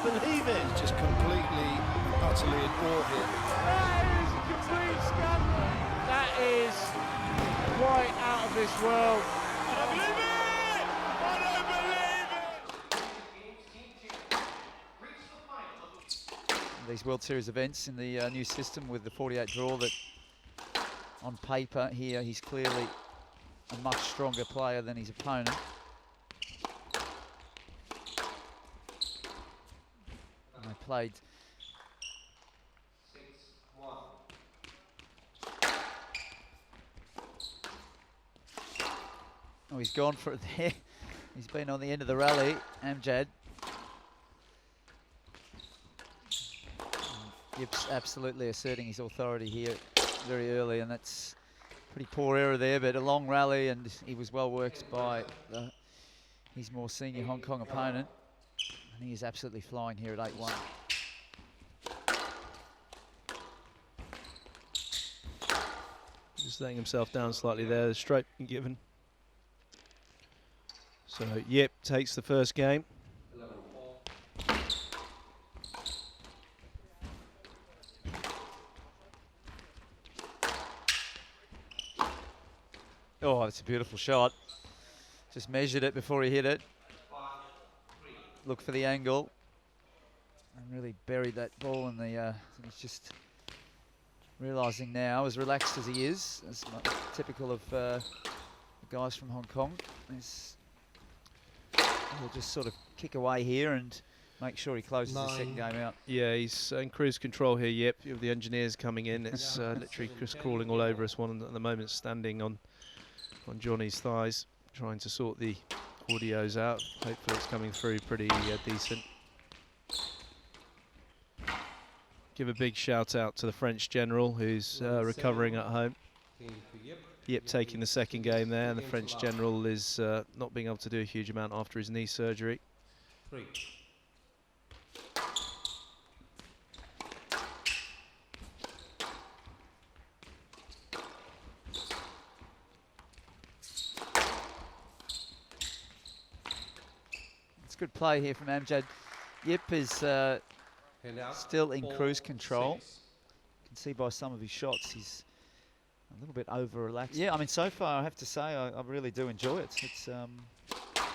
believe it. He's just completely, utterly in awe here. That is a complete scandal. That is quite out of this world. I don't believe it! I don't believe it! These World Series events in the new system with the 48 draw, that on paper here he's clearly a much stronger player than his opponent. And they played oh, he's gone for it there. He's been on the end of the rally, Amjad. Yip's absolutely asserting his authority here very early, and that's pretty poor error there, but a long rally, and he was well worked by his more senior Hong Kong opponent, and he is absolutely flying here at 8-1. Just letting himself down slightly there, the stroke been given. So Yip takes the first game. Oh, that's a beautiful shot. Just measured it before he hit it. Look for the angle. And really buried that ball in the... he's just realising now, as relaxed as he is, as typical of the guys from Hong Kong, he'll just sort of kick away here and make sure he closes the second game out. Yeah, he's in cruise control here, Yip. You have the engineers coming in. It's literally just crawling all over us. One at the moment standing on Johnny's thighs, trying to sort the audios out. Hopefully it's coming through pretty decent. Give a big shout out to the French general who's recovering at home. Yip taking the second game there, and the French general is not being able to do a huge amount after his knee surgery. Good play here from Amjad. Yip is still in cruise control. You can see by some of his shots he's a little bit over-relaxed. Yeah, I mean, so far I have to say I really do enjoy it. It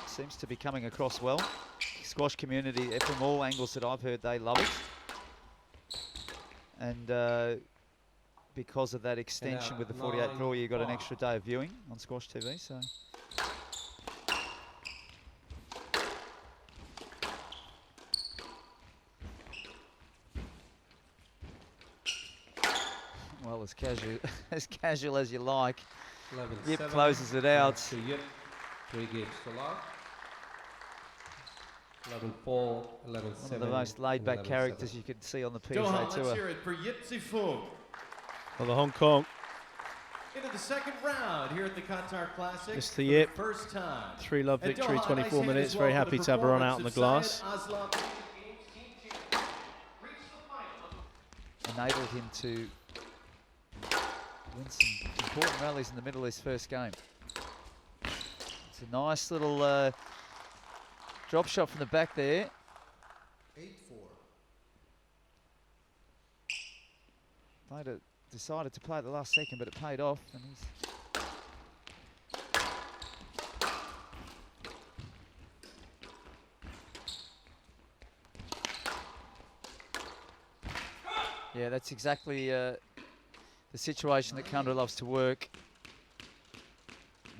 seems to be coming across well. Squash community, from all angles that I've heard, they love it. And because of that extension with the 48 draw, you got an extra day of viewing on Squash TV. So. Well, as casual as you like. Yip closes it out. 3 games to love. 11-4, 11-7. One of the most laid-back characters you could see on the PSA Tour. Let's hear it for Yip Fung. Well, the Hong Kong. Into the second round here at the Qatar Classic. Mr. Yip, first time. 3-love victory, 24 minutes. Very happy to have her run out on the glass. Azlan. Enabled him to win some important rallies in the middle of his first game. It's a nice little drop shot from the back there. 8-4. Decided to play at the last second, but it paid off. And yeah, that's exactly the situation that Kandra loves to work.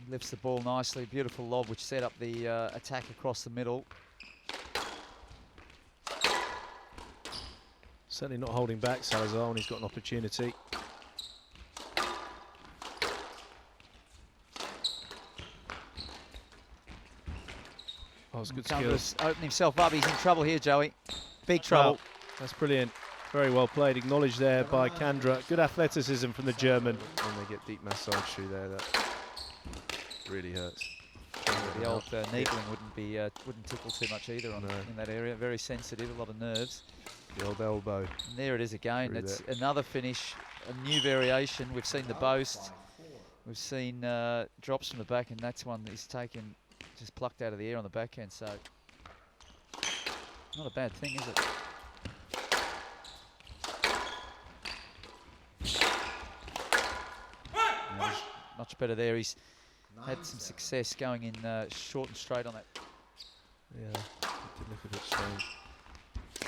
He lifts the ball nicely, beautiful lob which set up the attack across the middle. Certainly not holding back Salazar when he's got an opportunity. Oh, it's good skills. Opening himself up, he's in trouble here, Joey. Big trouble. Wow, that's brilliant. Very well played, acknowledged there by Kandra. Good athleticism from the German. And they get deep massage through there, that really hurts. The old needling wouldn't tickle too much either in that area. Very sensitive, a lot of nerves. The old elbow. And there it is again. It's another finish, a new variation. We've seen the boast. We've seen drops from the back, and that's one that he's taken, just plucked out of the air on the backhand. So Not a bad thing, is it? No, much better there. He's had some success going in short and straight on that. Yeah, it did look a bit strange.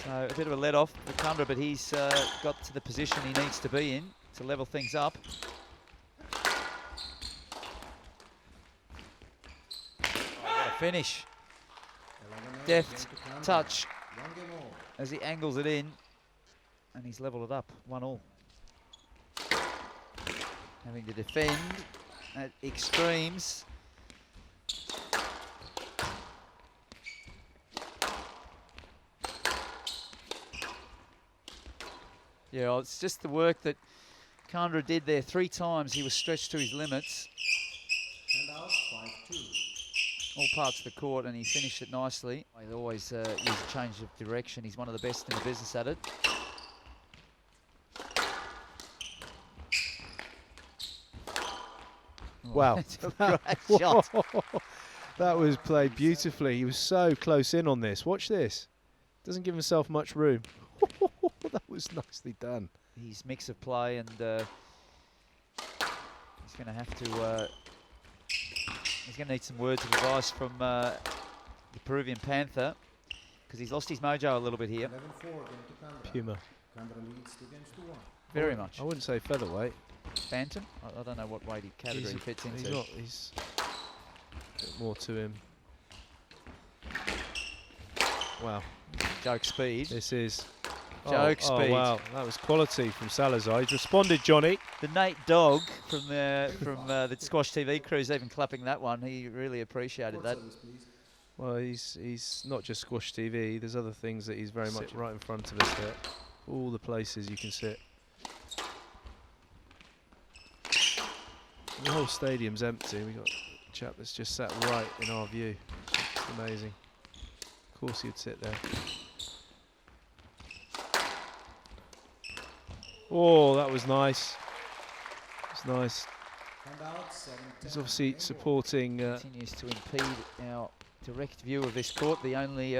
So a bit of a let off for Kandra, but he's got to the position he needs to be in to level things up. What a finish. Deft touch as he angles it in, and he's leveled it up, 1-all. Having to defend at extremes. Yeah, well, it's just the work that Kandra did there. 3 times he was stretched to his limits. And out, 5-2. All parts of the court, and he finished it nicely. He always use a change of direction. He's one of the best in the business at it. Wow. Great shot. That was played beautifully. He was so close in on this. Watch this. Doesn't give himself much room. That was nicely done. His mix of play, and he's going to have to... he's going to need some words of advice from the Peruvian Panther, because he's lost his mojo a little bit here. 11-4 Puma. Very much. I wouldn't say featherweight. Phantom? I don't know what weight category he fits into. He's not. He's a bit more to him. Wow. Joke speed. This is... Joke speed. Oh, wow. That was quality from Salazar. He's responded, Johnny. The Nate Dog from the Squash TV crew's even clapping that one. He really appreciated that. Well, he's not just Squash TV. There's other things that he's very much right in front of us there. All the places you can sit. The whole stadium's empty. We've got a chap that's just sat right in our view. It's amazing. Of course he'd sit there. Oh, that was nice. It's nice. He's obviously supporting... continues to impede our direct view of this court. The only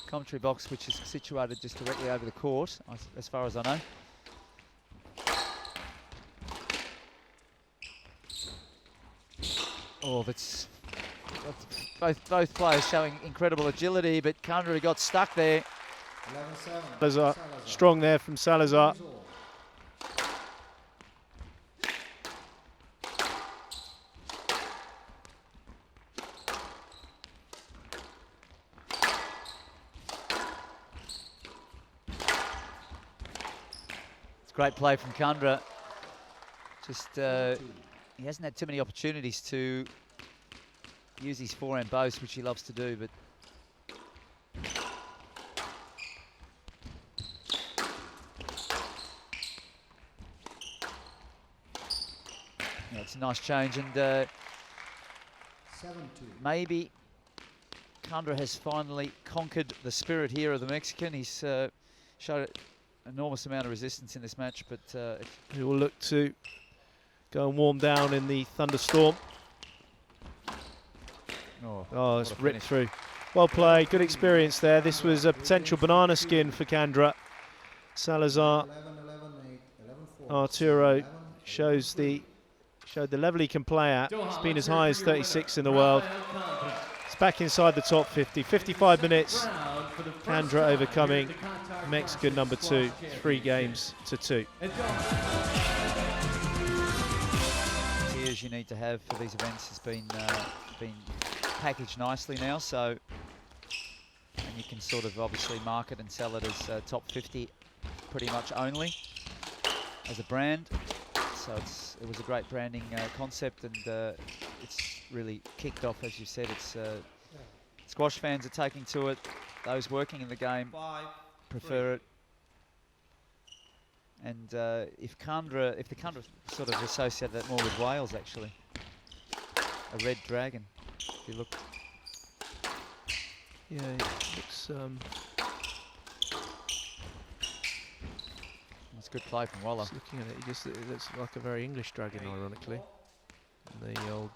commentary box which is situated just directly over the court, as far as I know. Oh, that's both players showing incredible agility, but Kandra got stuck there. Salazar, strong there from Salazar. It's great play from Kandra. Just he hasn't had too many opportunities to use his forehand boast, which he loves to do, but yeah, it's a nice change, and maybe Kandra has finally conquered the spirit here of the Mexican. He's showed an enormous amount of resistance in this match, but he will look to go and warm down in the thunderstorm. Oh, it's ripped through. Well played, good experience there. This was a potential banana skin for Kandra. Salazar, Arturo showed the level he can play at. It's been as high as 36 in the world. It's back inside the top 50. 55 minutes. Kandra overcoming Mexican number 2, 3 games to 2. Tears you need to have for these events has been packaged nicely now, so, and you can sort of obviously market and sell it as top 50 pretty much only as a brand. So it was a great branding concept, and it's really kicked off, as you said. It's squash fans are taking to it. Those working in the game prefer it. And if the Kandra sort of associated that more with Wales, actually, a red dragon. If you look, yeah, it looks. That's good play from Waller. Just looking at it, it looks like a very English dragon, ironically. And the old.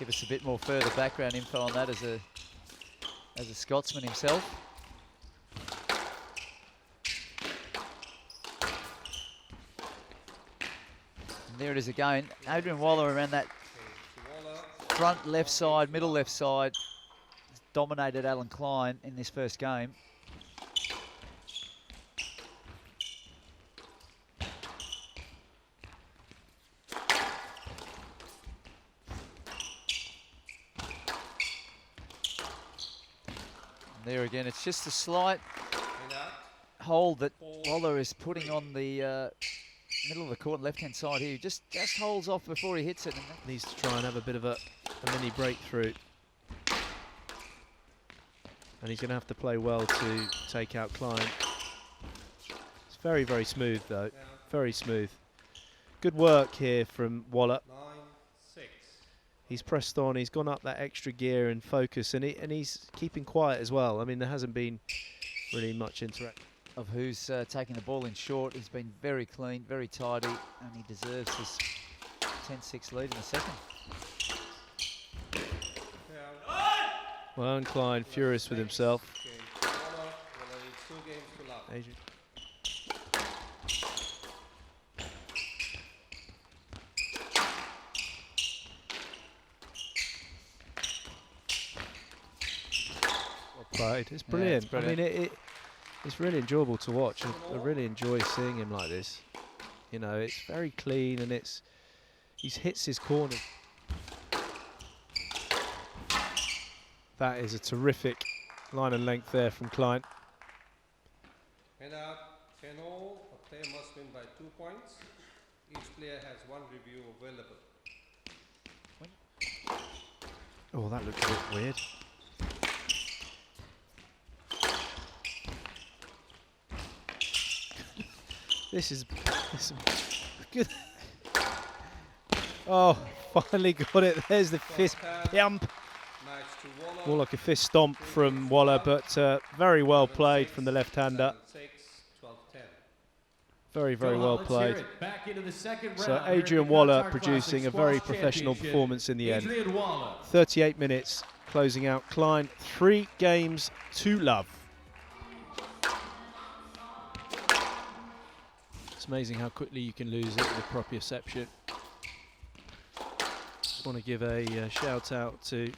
give us a bit more further background info on that as a Scotsman himself. And there it is again. Adrian Waller around that front left side, middle left side, dominated Alan Clyne in this first game. There again, it's just a slight hold that Waller is putting on the middle of the court, left-hand side here. Just holds off before he hits it. And needs to try and have a bit of a mini breakthrough. And he's going to have to play well to take out Clyne. It's very, very smooth though. Very smooth. Good work here from Waller. He's pressed on, he's gone up that extra gear and focus, and he's keeping quiet as well. I mean, there hasn't been really much interaction. Of who's taking the ball in short. He's been very clean, very tidy, and he deserves this 10-6 lead in the second. Well, and Clyne furious with himself. Adrian. Played. It's brilliant. Yeah, it's brilliant. I mean, it's really enjoyable to watch. I really enjoy seeing him like this. You know, it's very clean and he hits his corner. That is a terrific line and length there from Clyne. And out 10-all, a player must win by 2 points. Each player has 1 review available. Oh, that looks a bit weird. This is good. Oh, finally got it. There's the fist pump. More like a fist stomp from Waller, but very well played from the left-hander. Very, very well played. So Adrian Waller producing a very professional performance in the end. 38 minutes, closing out Clyne 3 games to love. It's amazing how quickly you can lose it with proprioception. Just want to give a shout out to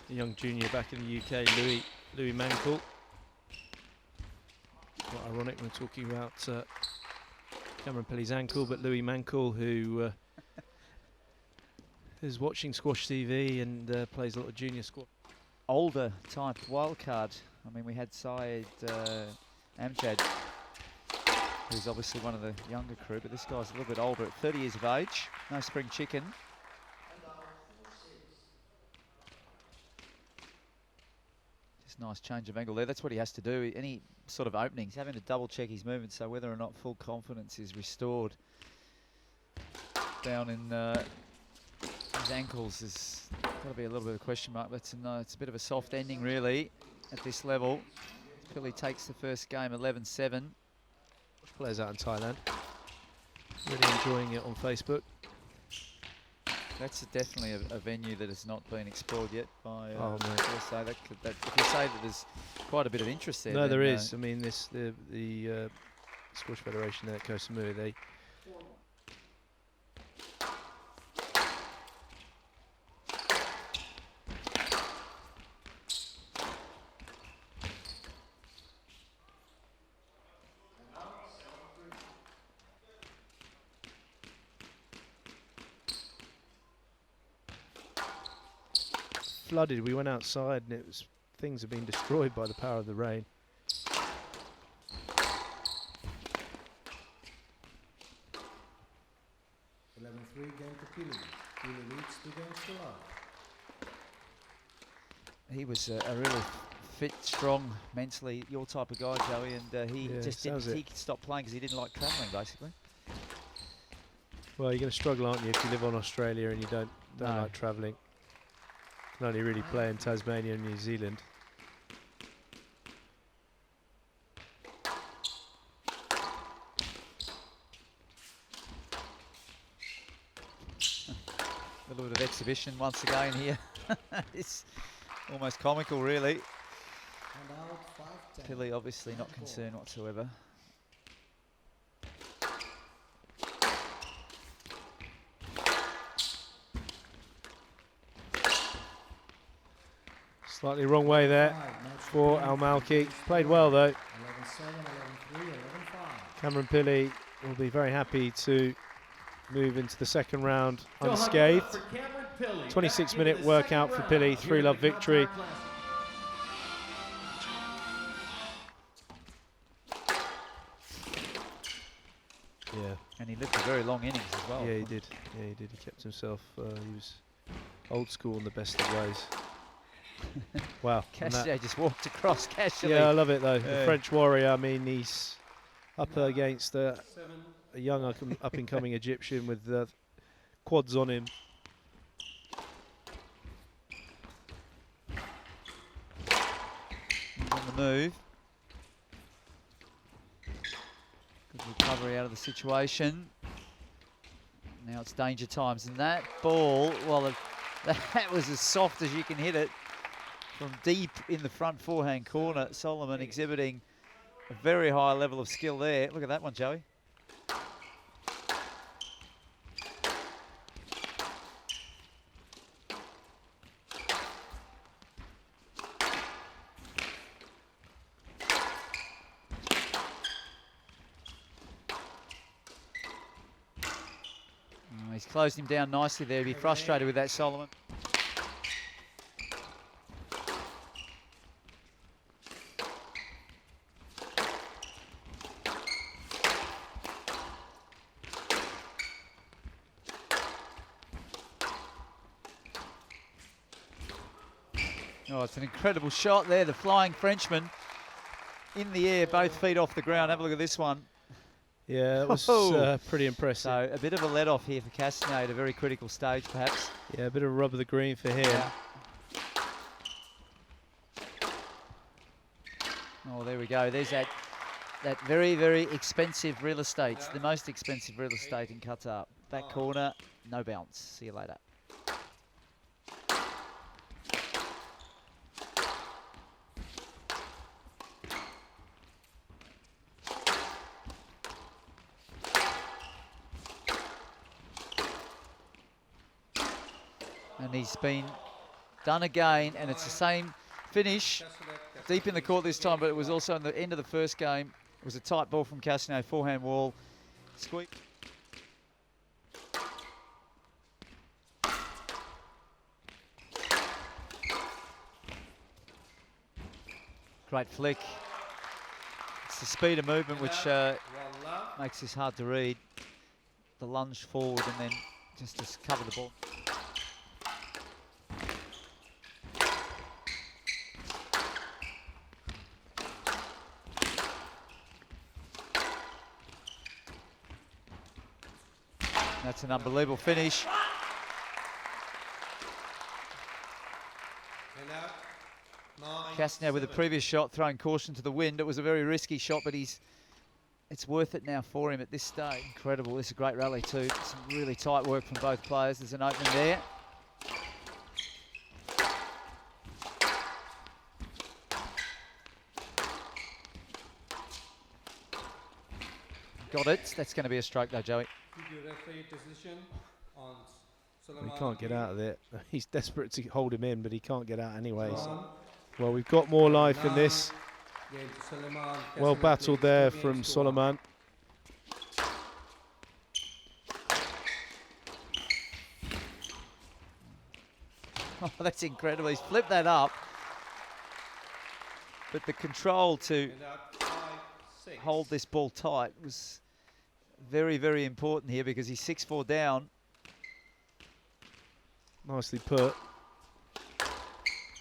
a young junior back in the UK, Louis Mankell. Quite ironic when talking about Cameron Pilley's ankle, but Louis Mankell, who is watching Squash TV and plays a lot of junior squash. Older type wildcard. I mean, we had Syed Amjad, who's obviously one of the younger crew, but this guy's a little bit older at 30 years of age. No spring chicken. Just nice change of angle there. That's what he has to do. Any sort of openings, having to double check his movement, so whether or not full confidence is restored down in his ankles is got to be a little bit of a question mark. But it's a bit of a soft ending really at this level. Pilley takes the first game 11-7. Players out in Thailand, really enjoying it on Facebook. That's definitely a venue that has not been explored yet by. Oh mate, so that if you say that there's quite a bit of interest there. No, there is. I mean, the Squash Federation there at Koh Samui, they. Flooded. We went outside and things have been destroyed by the power of the rain. Game to Pilley. Pilley leads 2 games to love. He was a really fit, strong, mentally your type of guy, Joey, and he just didn't. He stopped playing because he didn't like travelling, basically. Well, you're going to struggle, aren't you, if you live on Australia and you don't like travelling. You can only really play in Tasmania and New Zealand. A little bit of exhibition once again here. It's almost comical, really. And out 5-10. Pilley obviously not concerned whatsoever. Slightly wrong way there for Al-Malki. Played well though. 11-7, 11-3, 11-5. Cameron Pilley will be very happy to move into the second round unscathed. 26-minute workout for Pilley, 3-love victory. Yeah. And he lived a very long innings as well. Yeah, he did. Yeah, he did. He kept himself. He was old school in the best of ways. Wow. Castagnet just walked across casually. Yeah, I love it though. The French warrior. I mean, he's up against a young up-and-coming Egyptian with quads on him. He's on the move. Good recovery out of the situation. Now it's danger times, and that ball, well, that was as soft as you can hit it from deep in the front forehand corner. Soliman exhibiting a very high level of skill there. Look at that one, Joey. He's closed him down nicely there. He'd be frustrated with that, Soliman. Oh, it's an incredible shot there. The flying Frenchman in the air, both feet off the ground. Have a look at this one. Yeah, it was pretty impressive. So a bit of a let-off here for Castagnet at a very critical stage, perhaps. Yeah, a bit of rub of the green for him. Yeah. Oh, there we go. There's that very, very expensive real estate. The most expensive real estate in Qatar. Back corner, no bounce. See you later. And he's been done again, and it's the same finish, deep in the court this time, but it was also in the end of the first game. It was a tight ball from Castagnet, forehand wall. Squeak. Great flick. It's the speed of movement which makes this hard to read. The lunge forward and then just to cover the ball. That's an unbelievable finish. Castagnet with the previous shot throwing caution to the wind. It was a very risky shot, but it's worth it now for him at this stage. Incredible. This is a great rally too. Some really tight work from both players. There's an opening there. Got it. That's going to be a stroke though, Joey. He can't get out of it. He's desperate to hold him in, but he can't get out anyways. Well, we've got more life in this. Well battled there from Soliman. Oh, that's incredible. He's flipped that up. But the control to hold this ball tight was very, very important here because he's 6-4 down. Nicely put.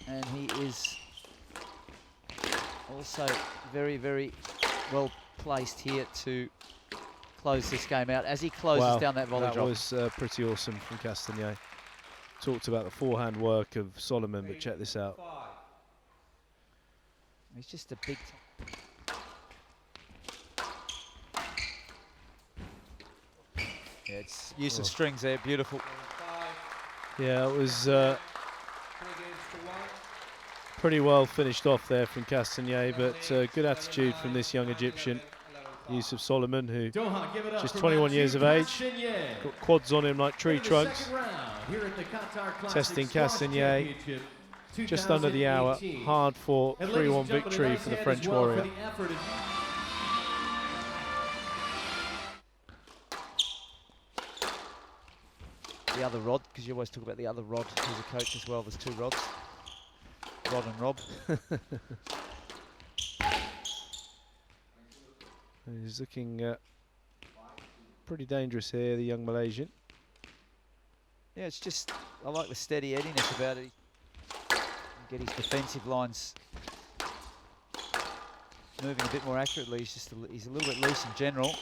And he is also very, very well placed here to close this game out as he closes down that volley drop. That was pretty awesome from Castagnet. Talked about the forehand work of Soliman, but check this out. He's just a big Yeah, it's use of strings there, beautiful. Yeah, it was pretty well finished off there from Castagnet, but good attitude from this young Egyptian, Youssef Soliman, who just 21 years of age, got quads on him like tree trunks. Testing Castagnet, just under the hour, hard fought 3-1 victory for the French warrior. The other Rod, because you always talk about the other Rod who's a coach as well. There's two Rods, Rod and Rob. He's looking pretty dangerous here, the young Malaysian. Yeah, it's just, I like the steady Eddiness about it. Get his defensive lines moving a bit more accurately. He's a little bit loose in general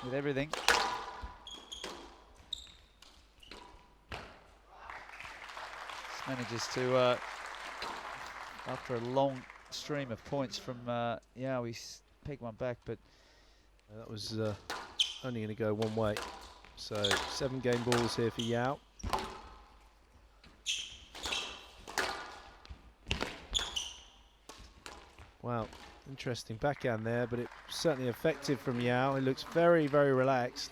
with everything. Manages to, after a long stream of points from Yao, he's pegged one back, but that was only going to go one way. So 7 game balls here for Yao. Wow, interesting backhand there, but it's certainly effective from Yao. He looks very, very relaxed.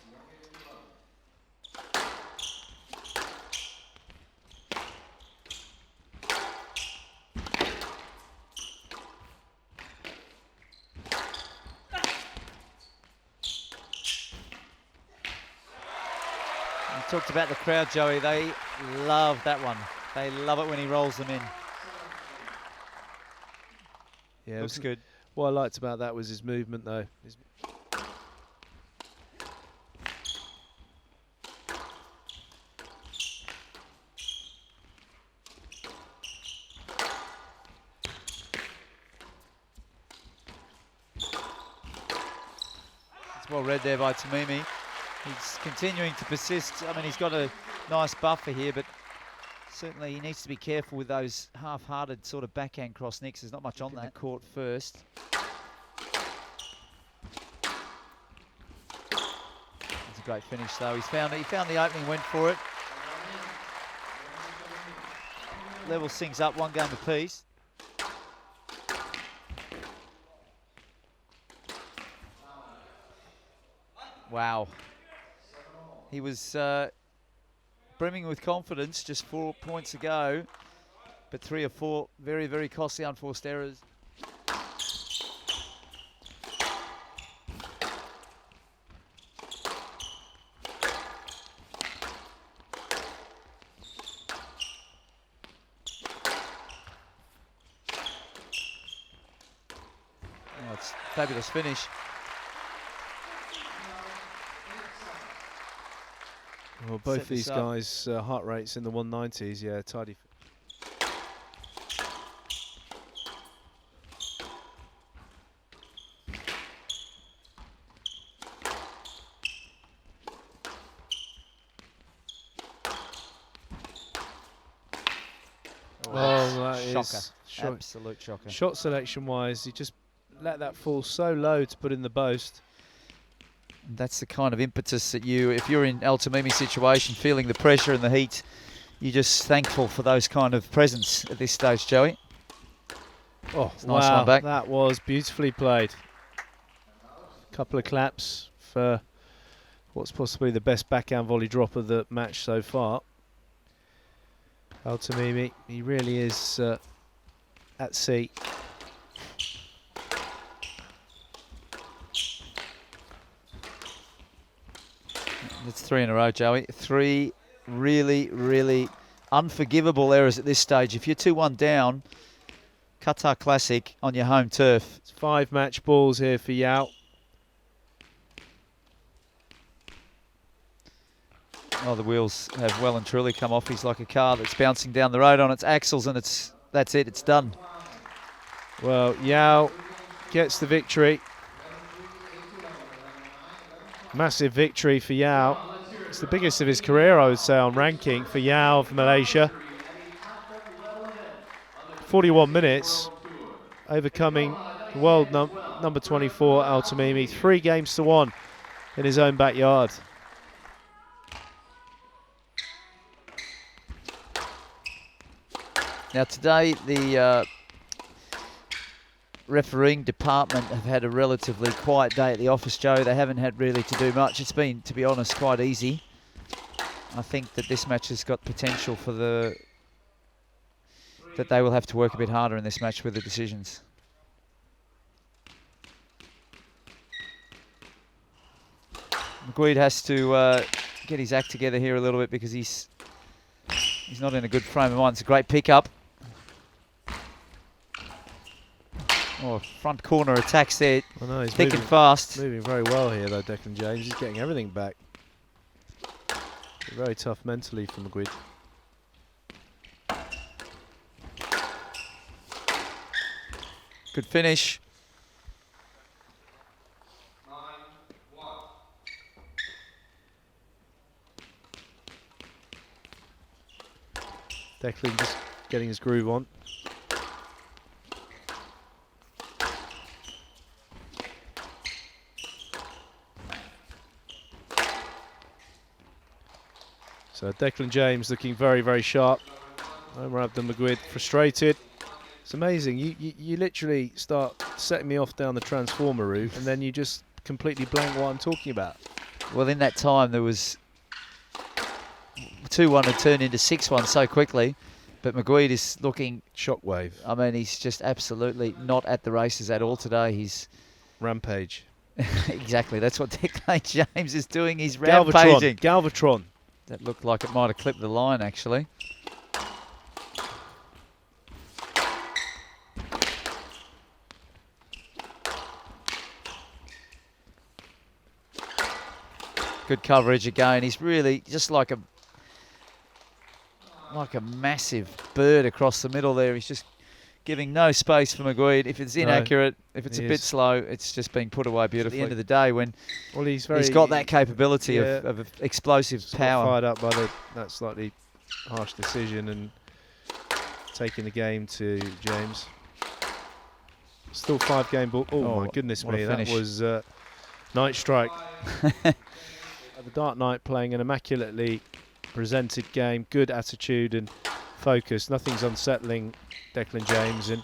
Talked about the crowd, Joey. They love that one. They love it when he rolls them in. Yeah, looks good. What I liked about that was his movement, though. It's well read there by Tamimi. He's continuing to persist. I mean, he's got a nice buffer here, but certainly he needs to be careful with those half-hearted sort of backhand cross nicks. There's not much on that. Court first. It's a great finish, though. He found the opening, went for it. Levels things up, 1 game apiece. Wow. He was brimming with confidence, just 4 points ago, but 3 or 4 very, very costly unforced errors. Oh, it's a fabulous finish. Well, both these guys' heart rates in the 190s, yeah, tidy. Oh, that is shocker. Absolute shocker. Shot selection-wise, he just let that fall so low to put in the post. That's the kind of impetus that if you're in Al-Tamimi's situation, feeling the pressure and the heat, you're just thankful for those kind of presents at this stage, Joey. Oh, wow, nice one back. That was beautifully played. A couple of claps for what's possibly the best backhand volley drop of the match so far. Al-Tamimi, he really is at sea. That's 3 in a row, Joey. 3 really, really unforgivable errors at this stage. If you're 2-1 down, Qatar Classic on your home turf. It's 5 match balls here for Yao. Oh, the wheels have well and truly come off. He's like a car that's bouncing down the road on its axles, and that's it, it's done. Well, Yao gets the victory. Massive victory for Yao. It's the biggest of his career, I would say, on ranking for Yao of Malaysia. 41 minutes, overcoming world number 24, Al-Tamimi. 3 games to 1 in his own backyard. Now today the refereeing department have had a relatively quiet day at the office, Joe. They haven't had really to do much. It's been, to be honest, quite easy. I think that this match has got potential for that they will have to work a bit harder in this match with the decisions. Meguid has to get his act together here a little bit because he's not in a good frame of mind. It's a great pickup. Oh, front corner attacks there, he's thick and fast. Moving very well here though, Declan James. He's getting everything back. Very tough mentally for Meguid. Good finish. Declan just getting his groove on. So Declan James looking very, very sharp. Omar Meguid frustrated. It's amazing. You literally start setting me off down the transformer route and then you just completely blank what I'm talking about. Well, in that time there was 2-1 had turned into 6-1 so quickly, but Meguid is looking shockwave. I mean, he's just absolutely not at the races at all today. He's rampage. Exactly, that's what Declan James is doing. He's rampaging. Galvatron. That looked like it might have clipped the line, actually. Good coverage again. He's really just like a massive bird across the middle there. He's just giving no space for Meguid. If it's inaccurate, if it's a bit slow, it's just being put away beautifully. At the end of the day, when he's got that capability of explosive power. Fired up by that slightly harsh decision and taking the game to James. Still 5-game ball. Oh my goodness me, that was Night Strike. The Dark Knight playing an immaculately presented game, good attitude and focus. Nothing's unsettling Declan James, and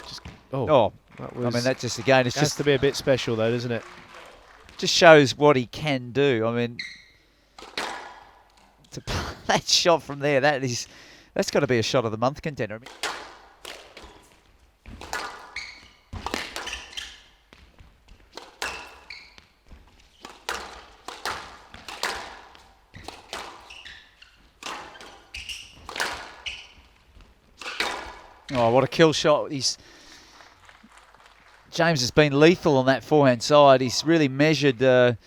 just that was, I mean, that just again, it's has just to be a bit special though, doesn't it? Just shows what he can do. I mean, to that shot from there, that's got to be a shot of the month contender. I mean, oh, what a kill shot. James has been lethal on that forehand side. He's really measured the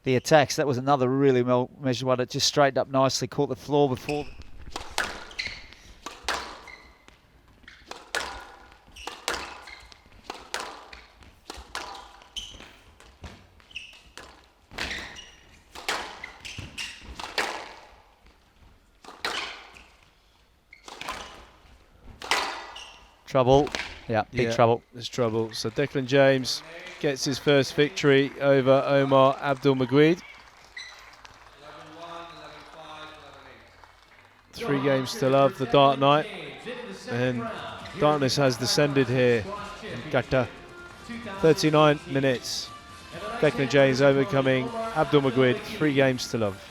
attacks. That was another really well measured one. It just straightened up nicely, caught the floor before. Trouble. Yeah, big trouble. There's trouble. So Declan James gets his first victory over Omar Meguid. 3 games to love, the Dark Knight. And darkness has descended here in Qatar. 39 minutes. Declan James overcoming Meguid, 3 games to love.